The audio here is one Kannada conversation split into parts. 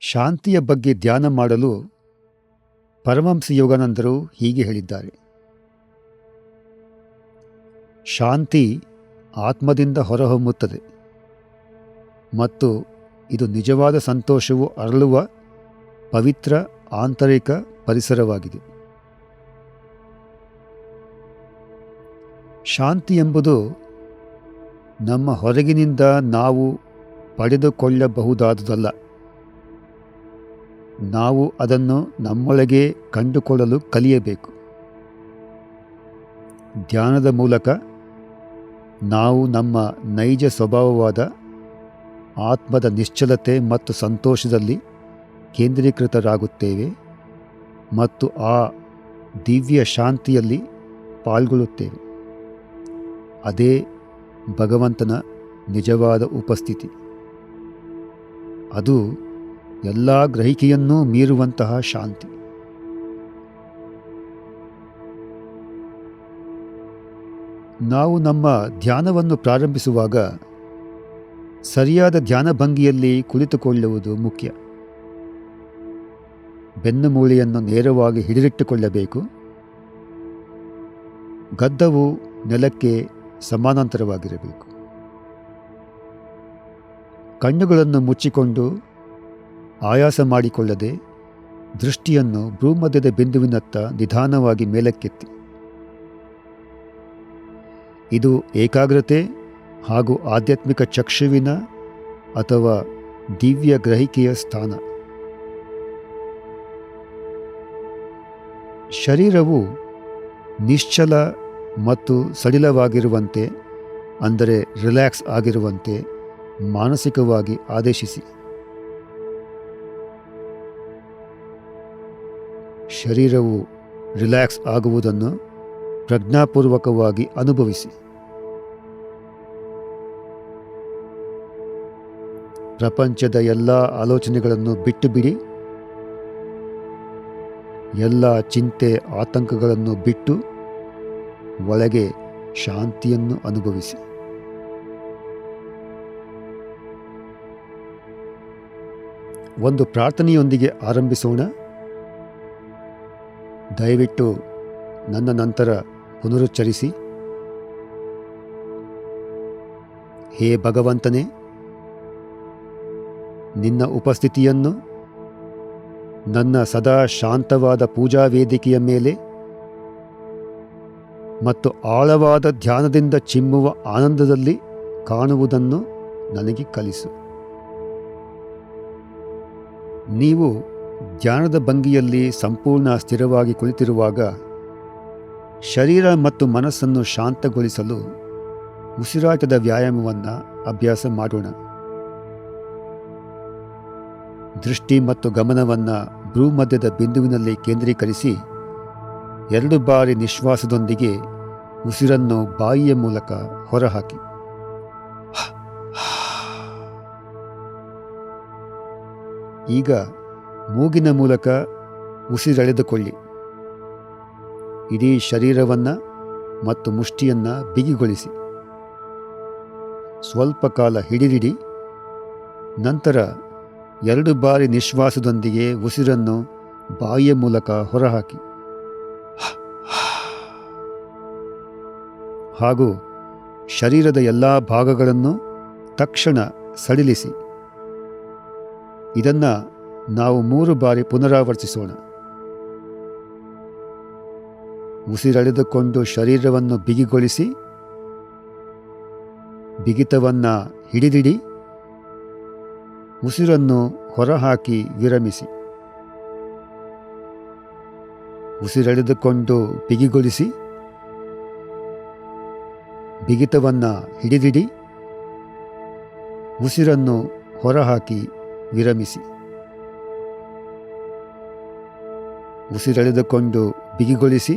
ಶಾಂತಿಯ ಬಗ್ಗೆ ಧ್ಯಾನ ಮಾಡಲು ಪರಮಹಂಸ ಯೋಗಾನಂದರು ಹೀಗೆ ಹೇಳಿದ್ದಾರೆ. ಶಾಂತಿ ಆತ್ಮದಿಂದ ಹೊರಹೊಮ್ಮುತ್ತದೆ ಮತ್ತು ಇದು ನಿಜವಾದ ಸಂತೋಷವು ಅರಳುವ ಪವಿತ್ರ ಆಂತರಿಕ ಪರಿಸರವಾಗಿದೆ. ಶಾಂತಿ ಎಂಬುದು ನಮ್ಮ ಹೊರಗಿನಿಂದ ನಾವು ಪಡೆದುಕೊಳ್ಳಬಹುದಾದುದಲ್ಲ. ನಾವು ಅದನ್ನು ನಮ್ಮೊಳಗೆ ಕಂಡುಕೊಳ್ಳಲು ಕಲಿಯಬೇಕು. ಧ್ಯಾನದ ಮೂಲಕ ನಾವು ನಮ್ಮ ನೈಜ ಸ್ವಭಾವವಾದ ಆತ್ಮದ ನಿಶ್ಚಲತೆ ಮತ್ತು ಸಂತೋಷದಲ್ಲಿ ಕೇಂದ್ರೀಕೃತರಾಗುತ್ತೇವೆ ಮತ್ತು ಆ ದಿವ್ಯ ಶಾಂತಿಯಲ್ಲಿ ಪಾಲ್ಗೊಳ್ಳುತ್ತೇವೆ. ಅದೇ ಭಗವಂತನ ನಿಜವಾದ ಉಪಸ್ಥಿತಿ. ಅದು ಎಲ್ಲ ಗ್ರಹಿಕೆಯನ್ನೂ ಮೀರುವಂತಹ ಶಾಂತಿ. ನಾವು ನಮ್ಮ ಧ್ಯಾನವನ್ನು ಪ್ರಾರಂಭಿಸುವಾಗ ಸರಿಯಾದ ಧ್ಯಾನ ಭಂಗಿಯಲ್ಲಿ ಕುಳಿತುಕೊಳ್ಳುವುದು ಮುಖ್ಯ. ಬೆನ್ನು ಮೂಳೆಯನ್ನು ನೇರವಾಗಿ ಹಿಡಿದಿಟ್ಟುಕೊಳ್ಳಬೇಕು. ಗದ್ದವು ನೆಲಕ್ಕೆ ಸಮಾನಾಂತರವಾಗಿರಬೇಕು. ಕಣ್ಣುಗಳನ್ನು ಮುಚ್ಚಿಕೊಂಡು ಆಯಾಸ ಮಾಡಿಕೊಳ್ಳದೆ ದೃಷ್ಟಿಯನ್ನು ಭ್ರೂಮಧ್ಯದ ಬಿಂದುವಿನತ್ತ ನಿಧಾನವಾಗಿ ಮೇಲಕ್ಕೆತ್ತಿ. ಇದು ಏಕಾಗ್ರತೆ ಹಾಗೂ ಆಧ್ಯಾತ್ಮಿಕ ಚಕ್ಷುವಿನ ಅಥವಾ ದಿವ್ಯ ಗ್ರಹಿಕೆಯ ಸ್ಥಾನ. ಶರೀರವು ನಿಶ್ಚಲ ಮತ್ತು ಸಡಿಲವಾಗಿರುವಂತೆ, ಅಂದರೆ ರಿಲ್ಯಾಕ್ಸ್ ಆಗಿರುವಂತೆ ಮಾನಸಿಕವಾಗಿ ಆದೇಶಿಸಿ. ಶರೀರವು ರಿಲ್ಯಾಕ್ಸ್ ಆಗುವುದನ್ನು ಪ್ರಜ್ಞಾಪೂರ್ವಕವಾಗಿ ಅನುಭವಿಸಿ. ಪ್ರಪಂಚದ ಎಲ್ಲ ಆಲೋಚನೆಗಳನ್ನು ಬಿಟ್ಟು ಬಿಡಿ. ಎಲ್ಲ ಚಿಂತೆ ಆತಂಕಗಳನ್ನು ಬಿಟ್ಟು ಒಳಗೆ ಶಾಂತಿಯನ್ನು ಅನುಭವಿಸಿ. ಒಂದು ಪ್ರಾರ್ಥನೆಯೊಂದಿಗೆ ಆರಂಭಿಸೋಣ. ದಯವಿಟ್ಟು ನನ್ನ ನಂತರ ಪುನರುಚ್ಚರಿಸಿ. ಹೇ ಭಗವಂತನೇ, ನಿನ್ನ ಉಪಸ್ಥಿತಿಯನ್ನು ನನ್ನ ಸದಾ ಶಾಂತವಾದ ಪೂಜಾ ವೇದಿಕೆಯ ಮೇಲೆ ಮತ್ತು ಆಳವಾದ ಧ್ಯಾನದಿಂದ ಚಿಮ್ಮುವ ಆನಂದದಲ್ಲಿ ಕಾಣುವುದನ್ನು ನನಗೆ ಕಲಿಸು. ನೀವು ಧ್ಯಾನದ ಭಂಗಿಯಲ್ಲಿ ಸಂಪೂರ್ಣ ಸ್ಥಿರವಾಗಿ ಕುಳಿತಿರುವಾಗ ಶರೀರ ಮತ್ತು ಮನಸ್ಸನ್ನು ಶಾಂತಗೊಳಿಸಲು ಉಸಿರಾಟದ ವ್ಯಾಯಾಮವನ್ನು ಅಭ್ಯಾಸ ಮಾಡೋಣ. ದೃಷ್ಟಿ ಮತ್ತು ಗಮನವನ್ನು ಭ್ರೂಮಧ್ಯದ ಬಿಂದುವಿನಲ್ಲಿ ಕೇಂದ್ರೀಕರಿಸಿ 2 ಬಾರಿ ನಿಶ್ವಾಸದೊಂದಿಗೆ ಉಸಿರನ್ನು ಬಾಯಿಯ ಮೂಲಕ ಹೊರಹಾಕಿ. ಈಗ ಮೂಗಿನ ಮೂಲಕ ಉಸಿರೆಳೆದುಕೊಳ್ಳಿ. ಇಡೀ ಶರೀರವನ್ನು ಮತ್ತು ಮುಷ್ಟಿಯನ್ನು ಬಿಗಿಗೊಳಿಸಿ. ಸ್ವಲ್ಪ ಕಾಲ ಹಿಡಿದಿಡಿ. ನಂತರ 2 ಬಾರಿ ನಿಶ್ವಾಸದೊಂದಿಗೆ ಉಸಿರನ್ನು ಬಾಯಿಯ ಮೂಲಕ ಹೊರಹಾಕಿ. ಹಾಗೂ ಶರೀರದ ಎಲ್ಲ ಭಾಗಗಳನ್ನು ತಕ್ಷಣ ಸಡಿಲಿಸಿ. ಇದನ್ನು ನಾವು 3 ಬಾರಿ ಪುನರಾವರ್ತಿಸೋಣ. ಉಸಿರೆಳೆದುಕೊಂಡು ಶರೀರವನ್ನು ಬಿಗಿಗೊಳಿಸಿ, ಬಿಗಿತವನ್ನು ಹಿಡಿದಿಡಿ, ಉಸಿರನ್ನು ಹೊರಹಾಕಿ ವಿರಮಿಸಿ. ಉಸಿರೆಳೆದುಕೊಂಡು ಬಿಗಿಗೊಳಿಸಿ, ಬಿಗಿತವನ್ನು ಹಿಡಿದಿಡಿ, ಉಸಿರನ್ನು ಹೊರಹಾಕಿ ವಿರಮಿಸಿ. ಉಸಿರೆಳೆದುಕೊಂಡು ಬಿಗಿಗೊಳಿಸಿ,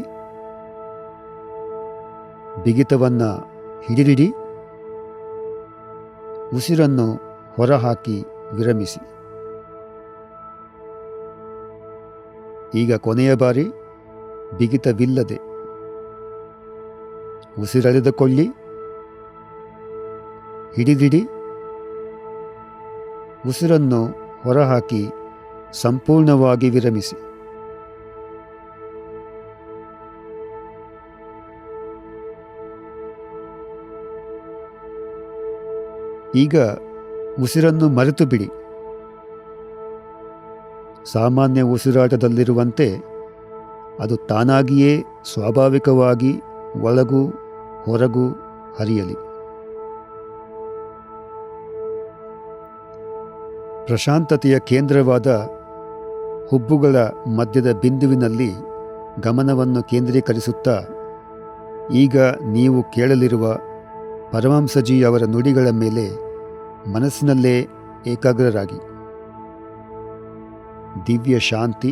ಬಿಗಿತವನ್ನು ಹಿಡಿದಿಡಿ, ಉಸಿರನ್ನು ಹೊರಹಾಕಿ ವಿರಮಿಸಿ. ಈಗ ಕೊನೆಯ ಬಾರಿ ಬಿಗಿತವಿಲ್ಲದೆ ಉಸಿರೆಳೆದುಕೊಳ್ಳಿ, ಹಿಡಿದಿಡಿ, ಉಸಿರನ್ನು ಹೊರಹಾಕಿ ಸಂಪೂರ್ಣವಾಗಿ ವಿರಮಿಸಿ. ಈಗ ಉಸಿರನ್ನು ಮರೆತು ಬಿಡಿ. ಸಾಮಾನ್ಯ ಉಸಿರಾಟದಲ್ಲಿರುವಂತೆ ಅದು ತಾನಾಗಿಯೇ ಸ್ವಾಭಾವಿಕವಾಗಿ ಒಳಗೂ ಹೊರಗೂ ಹರಿಯಲಿ. ಪ್ರಶಾಂತತೆಯ ಕೇಂದ್ರವಾದ ಹುಬ್ಬುಗಳ ಮಧ್ಯದ ಬಿಂದುವಿನಲ್ಲಿ ಗಮನವನ್ನು ಕೇಂದ್ರೀಕರಿಸುತ್ತಾ ಈಗ ನೀವು ಕೇಳಲಿರುವ ಪರಮಹಂಸಜಿಯವರ ನುಡಿಗಳ ಮೇಲೆ ಮನಸ್ಸಿನಲ್ಲೇ ಏಕಾಗ್ರರಾಗಿ. ದಿವ್ಯ ಶಾಂತಿ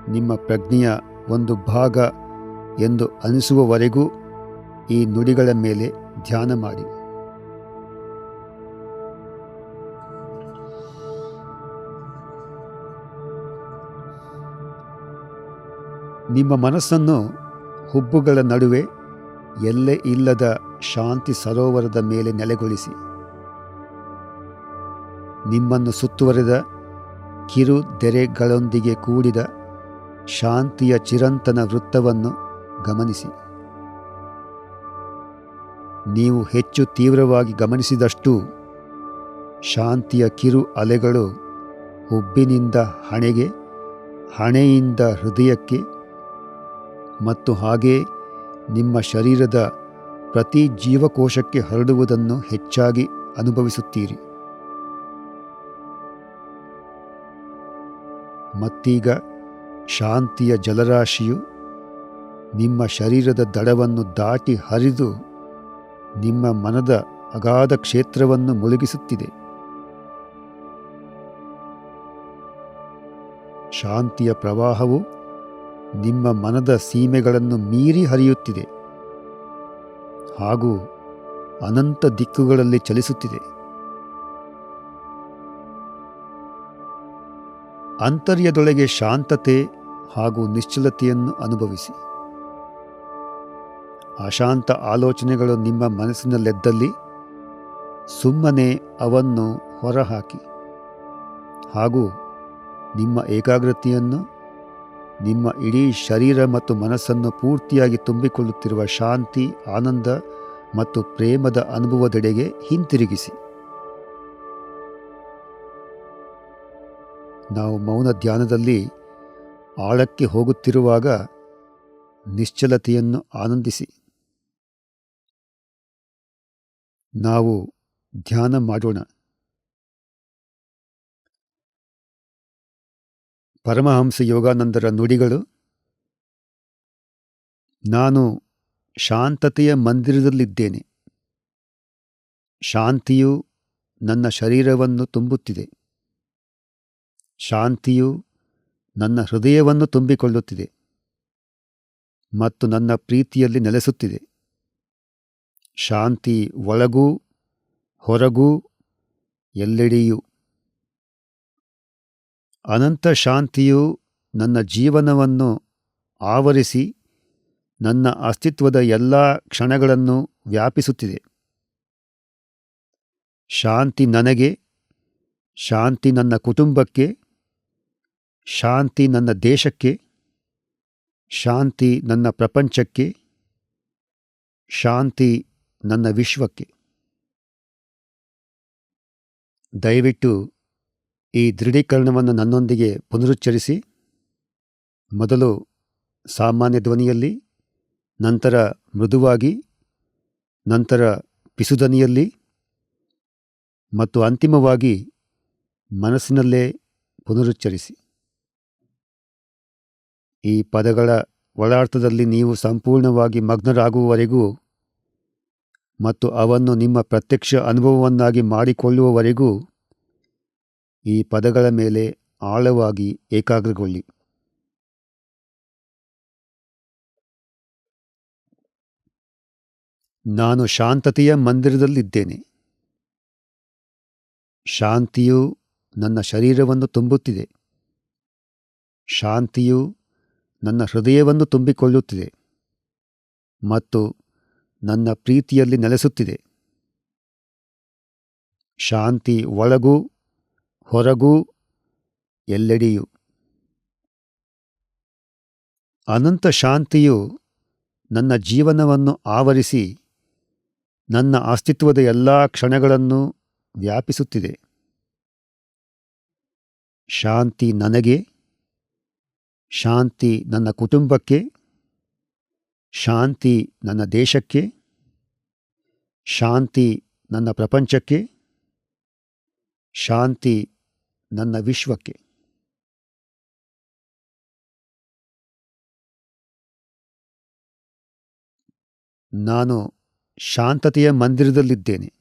ನಿಮ್ಮ ಪ್ರಜ್ಞೆಯ ಒಂದು ಭಾಗ ಎಂದು ಅನಿಸುವವರೆಗೂ ಈ ನುಡಿಗಳ ಮೇಲೆ ಧ್ಯಾನ ಮಾಡಿ. ನಿಮ್ಮ ಮನಸ್ಸನ್ನು ಹುಬ್ಬುಗಳ ನಡುವೆ ಎಲ್ಲೇ ಇಲ್ಲದ ಶಾಂತಿ ಸರೋವರದ ಮೇಲೆ ನೆಲೆಗೊಳಿಸಿ. ನಿಮ್ಮನ್ನು ಸುತ್ತುವರೆದ ಕಿರು ತೆರೆಗಳೊಂದಿಗೆ ಕೂಡಿದ ಶಾಂತಿಯ ಚಿರಂತನ ವೃತ್ತವನ್ನು ಗಮನಿಸಿ. ನೀವು ಹೆಚ್ಚು ತೀವ್ರವಾಗಿ ಗಮನಿಸಿದಷ್ಟು ಶಾಂತಿಯ ಕಿರು ಅಲೆಗಳು ಹುಬ್ಬಿನಿಂದ ಹಣೆಗೆ, ಹಣೆಯಿಂದ ಹೃದಯಕ್ಕೆ ಮತ್ತು ಹಾಗೇ ನಿಮ್ಮ ಶರೀರದ ಪ್ರತಿ ಜೀವಕೋಶಕ್ಕೆ ಹರಡುವುದನ್ನು ಹೆಚ್ಚಾಗಿ ಅನುಭವಿಸುತ್ತೀರಿ. ಮತ್ತೀಗ ಶಾಂತಿಯ ಜಲರಾಶಿಯು ನಿಮ್ಮ ಶರೀರದ ದಡವನ್ನು ದಾಟಿ ಹರಿದು ನಿಮ್ಮ ಮನದ ಅಗಾಧ ಕ್ಷೇತ್ರವನ್ನು ಮುಳುಗಿಸುತ್ತಿದೆ. ಶಾಂತಿಯ ಪ್ರವಾಹವು ನಿಮ್ಮ ಮನದ ಸೀಮೆಗಳನ್ನು ಮೀರಿ ಹರಿಯುತ್ತಿದೆ ಹಾಗೂ ಅನಂತ ದಿಕ್ಕುಗಳಲ್ಲಿ ಚಲಿಸುತ್ತಿದೆ. ಅಂತರ್ಯದೊಳಗೆ ಶಾಂತತೆ ಹಾಗೂ ನಿಶ್ಚಲತೆಯನ್ನು ಅನುಭವಿಸಿ. ಅಶಾಂತ ಆಲೋಚನೆಗಳು ನಿಮ್ಮ ಮನಸ್ಸಿನಲ್ಲೆದ್ದಲ್ಲಿ ಸುಮ್ಮನೆ ಅವನ್ನು ಹೊರಹಾಕಿ ಹಾಗೂ ನಿಮ್ಮ ಏಕಾಗ್ರತೆಯನ್ನು ನಿಮ್ಮ ಇಡೀ ಶರೀರ ಮತ್ತು ಮನಸ್ಸನ್ನು ಪೂರ್ತಿಯಾಗಿ ತುಂಬಿಕೊಳ್ಳುತ್ತಿರುವ ಶಾಂತಿ, ಆನಂದ ಮತ್ತು ಪ್ರೇಮದ ಅನುಭವದೆಡೆಗೆ ಹಿಂತಿರುಗಿಸಿ. ನಾವು ಮೌನ ಧ್ಯಾನದಲ್ಲಿ ಆಳಕ್ಕೆ ಹೋಗುತ್ತಿರುವಾಗ ನಿಶ್ಚಲತೆಯನ್ನು ಆನಂದಿಸಿ. ನಾವು ಧ್ಯಾನ ಮಾಡೋಣ. ಪರಮಹಂಸ ಯೋಗಾನಂದರ ನುಡಿಗಳು: ನಾನು ಶಾಂತತೆಯ ಮಂದಿರದಲ್ಲಿದ್ದೇನೆ. ಶಾಂತಿಯು ನನ್ನ ಶರೀರವನ್ನು ತುಂಬುತ್ತಿದೆ. ಶಾಂತಿಯು ನನ್ನ ಹೃದಯವನ್ನು ತುಂಬಿಕೊಳ್ಳುತ್ತಿದೆ ಮತ್ತು ನನ್ನ ಪ್ರೀತಿಯಲ್ಲಿ ನೆಲೆಸುತ್ತಿದೆ. ಶಾಂತಿ ಒಳಗೂ ಹೊರಗೂ ಎಲ್ಲೆಡೆಯೂ. ಅನಂತ ಶಾಂತಿಯು ನನ್ನ ಜೀವನವನ್ನು ಆವರಿಸಿ ನನ್ನ ಅಸ್ತಿತ್ವದ ಎಲ್ಲ ಕ್ಷಣಗಳನ್ನು ವ್ಯಾಪಿಸುತ್ತಿದೆ. ಶಾಂತಿ ನನಗೆ, ಶಾಂತಿ ನನ್ನ ಕುಟುಂಬಕ್ಕೆ, ಶಾಂತಿ ನನ್ನ ದೇಶಕ್ಕೆ, ಶಾಂತಿ ನನ್ನ ಪ್ರಪಂಚಕ್ಕೆ, ಶಾಂತಿ ನನ್ನ ವಿಶ್ವಕ್ಕೆ. ದಯವಿಟ್ಟು ಈ ದೃಢೀಕರಣವನ್ನು ನನ್ನೊಂದಿಗೆ ಪುನರುಚ್ಚರಿಸಿ. ಮೊದಲು ಸಾಮಾನ್ಯ ಧ್ವನಿಯಲ್ಲಿ, ನಂತರ ಮೃದುವಾಗಿ, ನಂತರ ಪಿಸುದನಿಯಲ್ಲಿ ಮತ್ತು ಅಂತಿಮವಾಗಿ ಮನಸ್ಸಿನಲ್ಲೇ ಪುನರುಚ್ಚರಿಸಿ. ಈ ಪದಗಳ ಒಳಾರ್ಥದಲ್ಲಿ ನೀವು ಸಂಪೂರ್ಣವಾಗಿ ಮಗ್ನರಾಗುವವರೆಗೂ ಮತ್ತು ಅವನ್ನು ನಿಮ್ಮ ಪ್ರತ್ಯಕ್ಷ ಅನುಭವವನ್ನಾಗಿ ಮಾಡಿಕೊಳ್ಳುವವರೆಗೂ ಈ ಪದಗಳ ಮೇಲೆ ಆಳವಾಗಿ ಏಕಾಗ್ರಗೊಳ್ಳಿ. ನಾನು ಶಾಂತತೆಯ ಮಂದಿರದಲ್ಲಿದ್ದೇನೆ. ಶಾಂತಿಯು ನನ್ನ ಶರೀರವನ್ನು ತುಂಬುತ್ತಿದೆ. ಶಾಂತಿಯು ನನ್ನ ಹೃದಯವನ್ನು ತುಂಬಿಕೊಳ್ಳುತ್ತಿದೆ ಮತ್ತು ನನ್ನ ಪ್ರೀತಿಯಲ್ಲಿ ನೆಲೆಸುತ್ತಿದೆ. ಶಾಂತಿ ಒಳಗೂ ಹೊರಗೂ ಎಲ್ಲೆಡೆಯೂ. ಅನಂತ ಶಾಂತಿಯು ನನ್ನ ಜೀವನವನ್ನು ಆವರಿಸಿ ನನ್ನ ಅಸ್ತಿತ್ವದ ಎಲ್ಲ ಕ್ಷಣಗಳನ್ನು ವ್ಯಾಪಿಸುತ್ತಿದೆ. ಶಾಂತಿ ನನಗೆ, ಶಾಂತಿ ನನ್ನ ಕುಟುಂಬಕ್ಕೆ, ಶಾಂತಿ ನನ್ನ ದೇಶಕ್ಕೆ, ಶಾಂತಿ ನನ್ನ ಪ್ರಪಂಚಕ್ಕೆ, ಶಾಂತಿ ನನ್ನ ವಿಶ್ವಕ್ಕೆ. ನಾನು ಶಾಂತತೆಯ ಮಂದಿರದಲ್ಲಿದ್ದೇನೆ.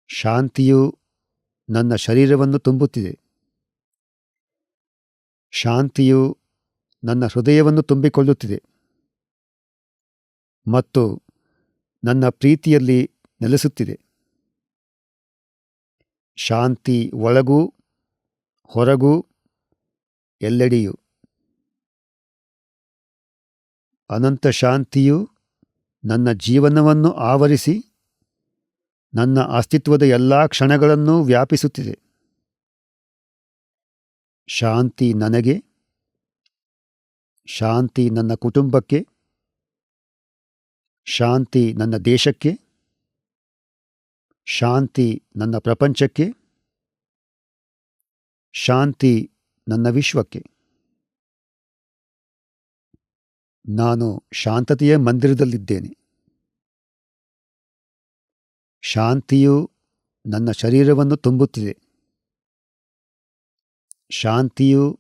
ಶಾಂತಿಯು ನನ್ನ ಶರೀರವನ್ನು ತುಂಬುತ್ತಿದೆ. ಶಾಂತಿಯು ನನ್ನ ಹೃದಯವನ್ನು ತುಂಬಿಕೊಳ್ಳುತ್ತಿದೆ ಮತ್ತು ನನ್ನ ಪ್ರೀತಿಯಲ್ಲಿ ನೆಲೆಸುತ್ತಿದೆ. ಶಾಂತಿ ಒಳಗೂ ಹೊರಗೂ ಎಲ್ಲೆಡೆಯೂ. ಅನಂತ ಶಾಂತಿಯು ನನ್ನ ಜೀವನವನ್ನು ಆವರಿಸಿ ನನ್ನ ಅಸ್ತಿತ್ವದ ಎಲ್ಲ ಕ್ಷಣಗಳನ್ನು ವ್ಯಾಪಿಸುತ್ತಿದೆ. ಶಾಂತಿ ನನಗೆ, ಶಾಂತಿ ನನ್ನ ಕುಟುಂಬಕ್ಕೆ, ಶಾಂತಿ ನನ್ನ ದೇಶಕ್ಕೆ, ಶಾಂತಿ ನನ್ನ ಪ್ರಪಂಚಕ್ಕೆ, ಶಾಂತಿ ನನ್ನ ವಿಶ್ವಕ್ಕೆ. ನಾನು ಶಾಂತತೆಯ ಮಂದಿರದಲ್ಲಿದ್ದೇನೆ. ಶಾಂತಿಯು ನನ್ನ ಶರೀರವನ್ನು ತುಂಬುತ್ತಿದೆ. ಶಾಂತಿಯು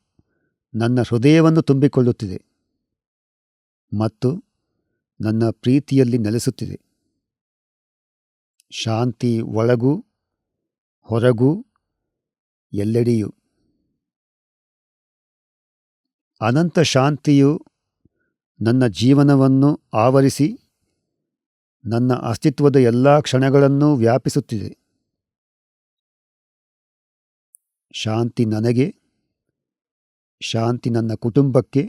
ನನ್ನ ಹೃದಯವನ್ನು ತುಂಬಿಕೊಳ್ಳುತ್ತಿದೆ ಮತ್ತು ನನ್ನ ಪ್ರೀತಿಯಲ್ಲಿ ನೆಲೆಸುತ್ತಿದೆ. ಶಾಂತಿ ಒಳಗೂ ಹೊರಗೂ ಎಲ್ಲೆಡೆಯೂ. ಅನಂತ ಶಾಂತಿಯು ನನ್ನ ಜೀವನವನ್ನು ಆವರಿಸಿ ನನ್ನ ಅಸ್ತಿತ್ವದ ಎಲ್ಲ ಕ್ಷಣಗಳನ್ನು ವ್ಯಾಪಿಸುತ್ತಿದೆ. ಶಾಂತಿ ನನಗೆ, ಶಾಂತಿ ನನ್ನ ಕುಟುಂಬಕ್ಕೆ,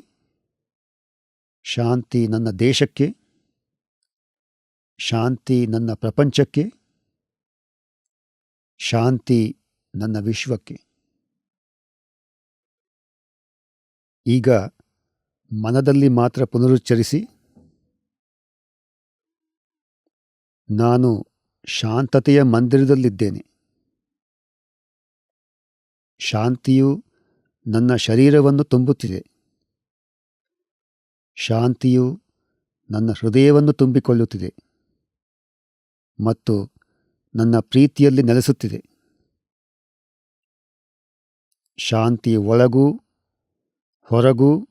ಶಾಂತಿ ನನ್ನ ದೇಶಕ್ಕೆ, ಶಾಂತಿ ನನ್ನ ಪ್ರಪಂಚಕ್ಕೆ, ಶಾಂತಿ ನನ್ನ ವಿಶ್ವಕ್ಕೆ. ಈಗ ಮನದಲ್ಲಿ ಮಾತ್ರ ಪುನರುಚ್ಚರಿಸಿ, ನಾನು ಶಾಂತತೆಯ ಮಂದಿರದಲ್ಲಿದ್ದೇನೆ. ಶಾಂತಿಯು ನನ್ನ ಶರೀರವನ್ನು ತುಂಬುತ್ತಿದೆ. ಶಾಂತಿಯು ನನ್ನ ಹೃದಯವನ್ನು ತುಂಬಿಕೊಳ್ಳುತ್ತಿದೆ ಮತ್ತು ನನ್ನ ಪ್ರೀತಿಯಲ್ಲಿ ನೆಲೆಸುತ್ತಿದೆ. ಶಾಂತಿ ಒಳಗೂ ಹೊರಗೂ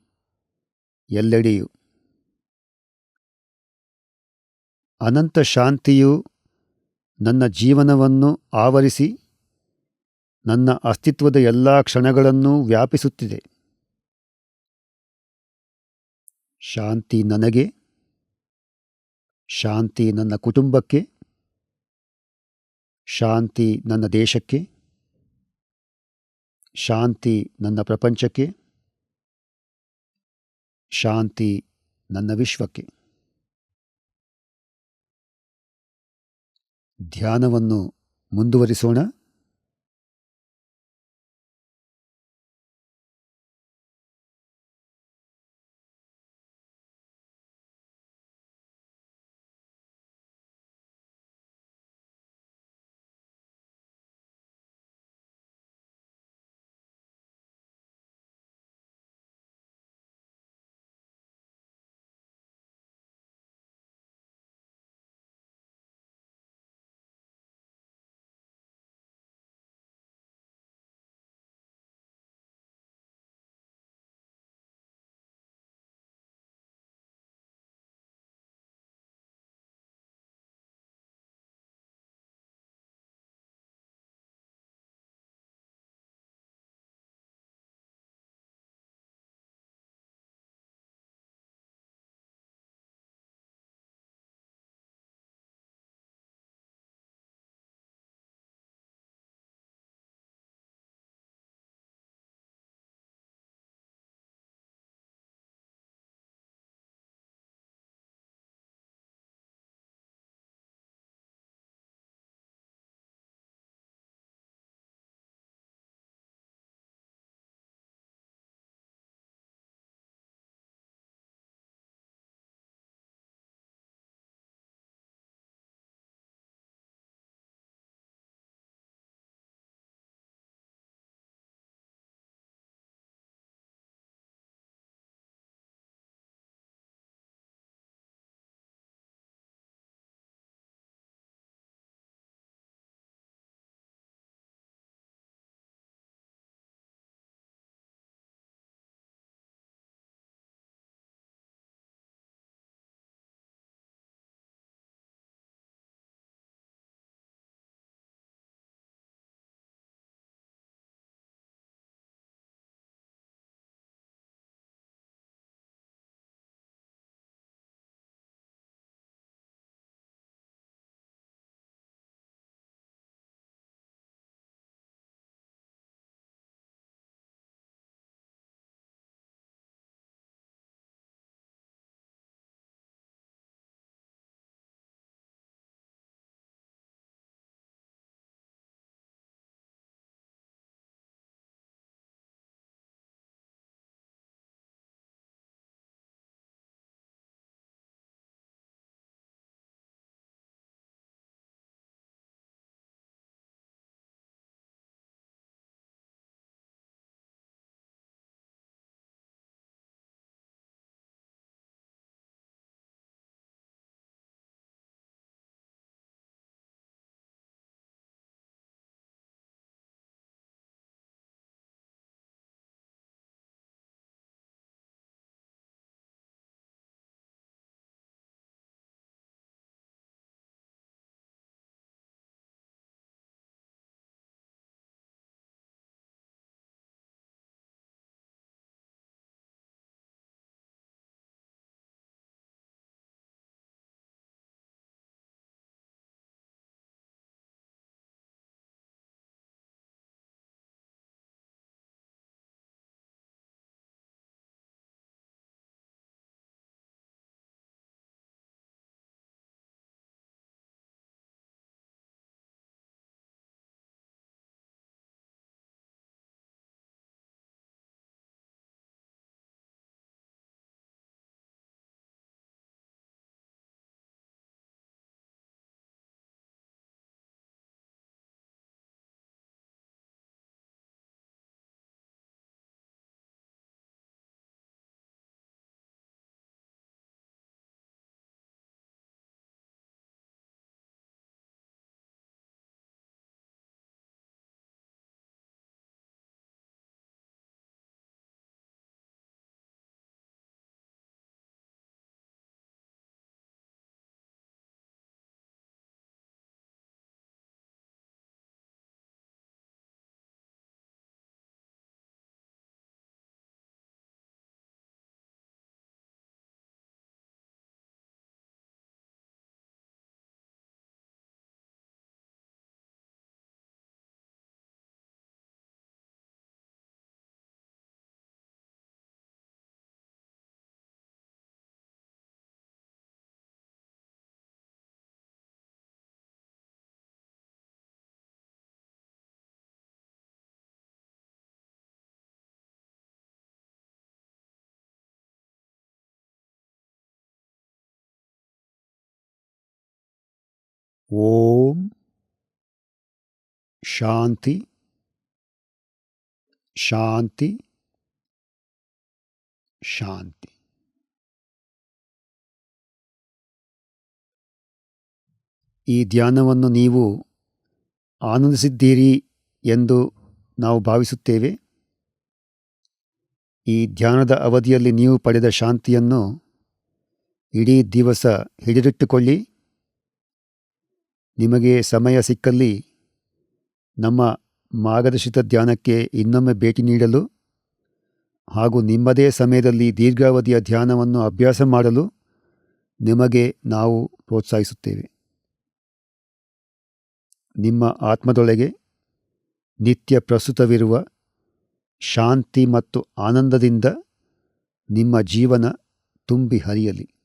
ಎಲ್ಲೆಡೆಯೂ. ಅನಂತ ಶಾಂತಿಯು ನನ್ನ ಜೀವನವನ್ನು ಆವರಿಸಿ ನನ್ನ ಅಸ್ತಿತ್ವದ ಎಲ್ಲ ಕ್ಷಣಗಳನ್ನು ವ್ಯಾಪಿಸುತ್ತಿದೆ. ಶಾಂತಿ ನನಗೆ, ಶಾಂತಿ ನನ್ನ ಕುಟುಂಬಕ್ಕೆ, ಶಾಂತಿ ನನ್ನ ದೇಶಕ್ಕೆ, ಶಾಂತಿ ನನ್ನ ಪ್ರಪಂಚಕ್ಕೆ, ಶಾಂತಿ ನನ್ನ ವಿಶ್ವಕ್ಕೆ. ಧ್ಯಾನವನ್ನು ಮುಂದುವರಿಸೋಣ. ಓಂ ಶಾಂತಿ ಶಾಂತಿ ಶಾಂತಿ. ಈ ಧ್ಯಾನವನ್ನು ನೀವು ಆನಂದಿಸಿದ್ದೀರಿ ಎಂದು ನಾವು ಭಾವಿಸುತ್ತೇವೆ. ಈ ಧ್ಯಾನದ ಅವಧಿಯಲ್ಲಿ ನೀವು ಪಡೆದ ಶಾಂತಿಯನ್ನು ಇಡೀ ದಿವಸ ಹಿಡಿದಿಟ್ಟುಕೊಳ್ಳಿ. ನಿಮಗೆ ಸಮಯ ಸಿಕ್ಕಲ್ಲಿ ನಮ್ಮ ಮಾರ್ಗದರ್ಶಿತ ಧ್ಯಾನಕ್ಕೆ ಇನ್ನೊಮ್ಮೆ ಭೇಟಿ ನೀಡಲು ಹಾಗೂ ನಿಮ್ಮದೇ ಸಮಯದಲ್ಲಿ ದೀರ್ಘಾವಧಿಯ ಧ್ಯಾನವನ್ನು ಅಭ್ಯಾಸ ಮಾಡಲು ನಿಮಗೆ ನಾವು ಪ್ರೋತ್ಸಾಹಿಸುತ್ತೇವೆ. ನಿಮ್ಮ ಆತ್ಮದೊಳಗೆ ನಿತ್ಯ ಪ್ರಸ್ತುತವಿರುವ ಶಾಂತಿ ಮತ್ತು ಆನಂದದಿಂದ ನಿಮ್ಮ ಜೀವನ ತುಂಬಿ ಹರಿಯಲಿ.